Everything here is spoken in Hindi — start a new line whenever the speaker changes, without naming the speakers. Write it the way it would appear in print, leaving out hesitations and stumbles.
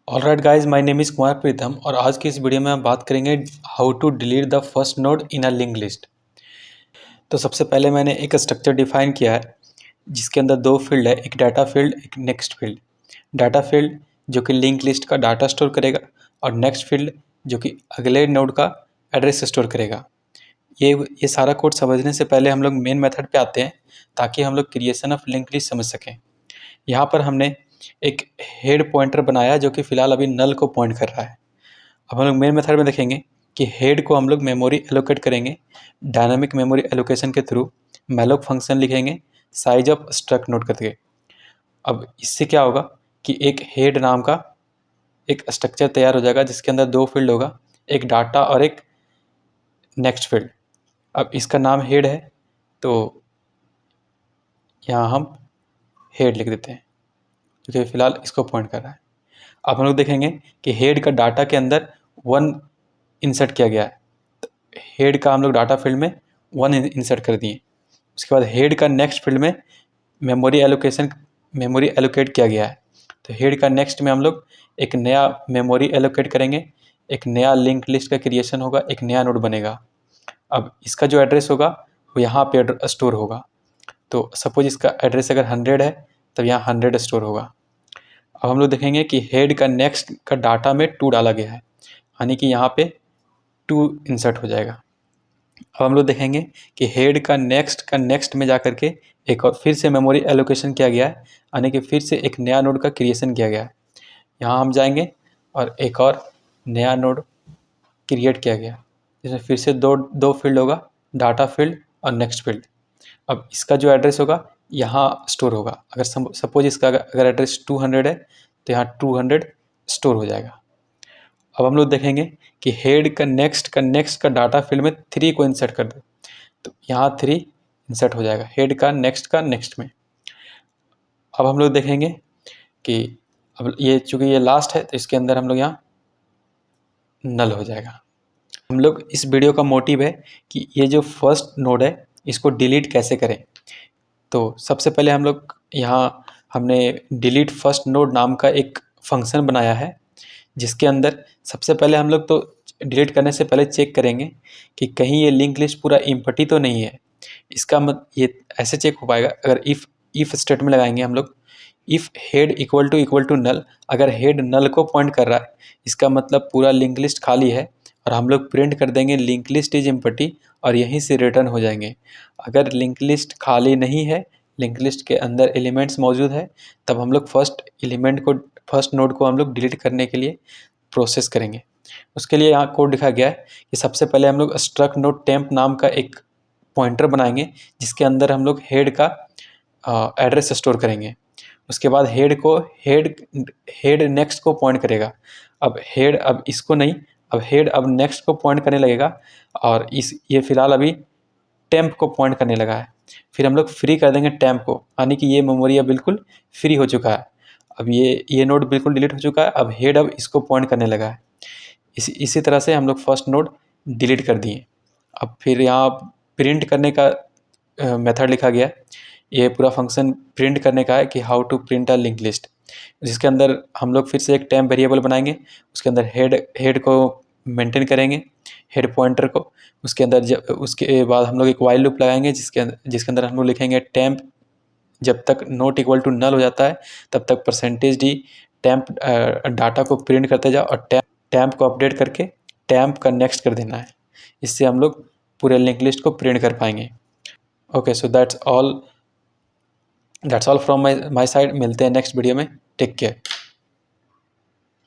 Alright guys, my name is Kumar Pritam और आज की इस वीडियो में हम बात करेंगे how to delete the first node in a link list. तो सबसे पहले मैंने एक स्ट्रक्चर डिफाइन किया है जिसके अंदर दो फील्ड है, एक डाटा फील्ड, एक नेक्स्ट फील्ड। डाटा फील्ड जो कि लिंक लिस्ट का डाटा स्टोर करेगा और नेक्स्ट फील्ड जो कि अगले नोड का एड्रेस स्टोर करेगा। ये सारा कोड समझने से पहले हम लोग मेन मेथड पे आते हैं ताकि हम लोग क्रिएशन ऑफ लिंक लिस्ट समझ सकें। यहाँ पर हमने एक हेड पॉइंटर बनाया जो कि फ़िलहाल अभी नल को पॉइंट कर रहा है। अब हम लोग मेन मेथड में देखेंगे कि हेड को हम लोग मेमोरी एलोकेट करेंगे डायनामिक मेमोरी एलोकेशन के थ्रू। मैलोक फंक्शन लिखेंगे साइज ऑफ स्ट्रक्ट नोट करके। अब इससे क्या होगा कि एक हेड नाम का एक स्ट्रक्चर तैयार हो जाएगा जिसके अंदर दो फील्ड होगा, एक डाटा और एक नेक्स्ट फील्ड। अब इसका नाम हेड है तो यहाँ हम हेड लिख देते हैं क्योंकि फ़िलहाल इसको पॉइंट कर रहा है। अब हम लोग देखेंगे कि हेड का डाटा के अंदर 1 इंसर्ट किया गया है। तो हेड का हम लोग डाटा फील्ड में 1 इंसर्ट कर दिए। उसके बाद हेड का नेक्स्ट फील्ड में मेमोरी एलोकेट किया गया है। तो हेड का नेक्स्ट में हम लोग एक नया मेमोरी एलोकेट करेंगे, एक नया लिंक लिस्ट का क्रिएशन होगा, एक नया नोड बनेगा। अब इसका जो एड्रेस होगा वो यहाँ पे स्टोर होगा। तो सपोज इसका एड्रेस अगर 100 है तब यहाँ 100 स्टोर होगा। अब हम लोग देखेंगे कि हेड का नेक्स्ट का डाटा में 2 डाला गया है, यानी कि यहाँ पे 2 इंसर्ट हो जाएगा। अब हम लोग देखेंगे कि हेड का नेक्स्ट में जा करके एक और फिर से मेमोरी एलोकेशन किया गया है, यानी कि फिर से एक नया नोड का क्रिएशन किया गया है। यहाँ हम जाएंगे और एक और नया नोड क्रिएट किया गया जिसमें फिर से दो फील्ड होगा, डाटा फील्ड और नेक्स्ट फील्ड। अब इसका जो एड्रेस होगा यहाँ स्टोर होगा। अगर सपोज इसका अगर एड्रेस 200 है तो यहाँ 200 स्टोर हो जाएगा। अब हम लोग देखेंगे कि हेड का नेक्स्ट का डाटा फील्ड में 3 को इंसर्ट कर दो तो यहाँ 3 इंसर्ट हो जाएगा हेड का नेक्स्ट में। अब हम लोग देखेंगे कि अब ये चूँकि ये लास्ट है तो इसके अंदर हम लोग यहाँ नल हो जाएगा। हम लोग इस वीडियो का मोटिव है कि ये जो फर्स्ट नोड है इसको डिलीट कैसे करें। तो सबसे पहले हम लोग यहाँ हमने डिलीट फर्स्ट नोड नाम का एक फंक्शन बनाया है जिसके अंदर सबसे पहले हम लोग तो डिलीट करने से पहले चेक करेंगे कि कहीं ये लिंक लिस्ट पूरा इम्पटी तो नहीं है। इसका ये ऐसे चेक हो पाएगा अगर इफ़ स्टेटमेंट लगाएंगे हम लोग, if head equal to null. अगर हेड नल को पॉइंट कर रहा है इसका मतलब पूरा लिंक लिस्ट खाली है और हम लोग प्रिंट कर देंगे लिंक लिस्ट इज इम्पटी और यहीं से रिटर्न हो जाएंगे। अगर लिंक लिस्ट खाली नहीं है, लिंक लिस्ट के अंदर एलिमेंट्स मौजूद है, तब हम लोग फर्स्ट नोड को हम लोग डिलीट करने के लिए प्रोसेस करेंगे। उसके लिए यहाँ कोड लिखा गया है कि सबसे पहले हम लोग स्ट्रक्ट नोड टेम्प नाम का एक पॉइंटर बनाएंगे जिसके अंदर हम लोग हेड का एड्रेस स्टोर करेंगे। उसके बाद हेड नेक्स्ट को पॉइंट करेगा। अब हेड अब नेक्स्ट को पॉइंट करने लगेगा और ये फ़िलहाल अभी टेम्प को पॉइंट करने लगा है। फिर हम लोग फ्री कर देंगे टेम्प को, यानी कि ये मेमोरी अब बिल्कुल फ्री हो चुका है। अब ये नोड बिल्कुल डिलीट हो चुका है। अब हेड अब इसको पॉइंट करने लगा है। इसी तरह से हम लोग फर्स्ट नोड डिलीट कर दिए। अब फिर यहाँ प्रिंट करने का मेथड लिखा गया। ये पूरा फंक्शन प्रिंट करने का है कि how to print a link list, जिसके अंदर हम लोग फिर से एक टेम्प वेरिएबल बनाएंगे। उसके अंदर हेड को मेंटेन करेंगे, हेड पॉइंटर को। उसके बाद हम लोग एक वाइल लूप लगाएंगे जिसके अंदर हम लोग लिखेंगे टेम्प जब तक नॉट इक्वल टू नल हो जाता है तब तक %d टेम्प डाटा को प्रिंट करते जाओ और टेम्प को अपडेट करके टेम्प का नेक्स्ट कर देना है। इससे हम लोग पूरे लिंक लिस्ट को प्रिंट कर पाएंगे। Okay, so that's all from my side. मिलते हैं नेक्स्ट वीडियो में। Take care.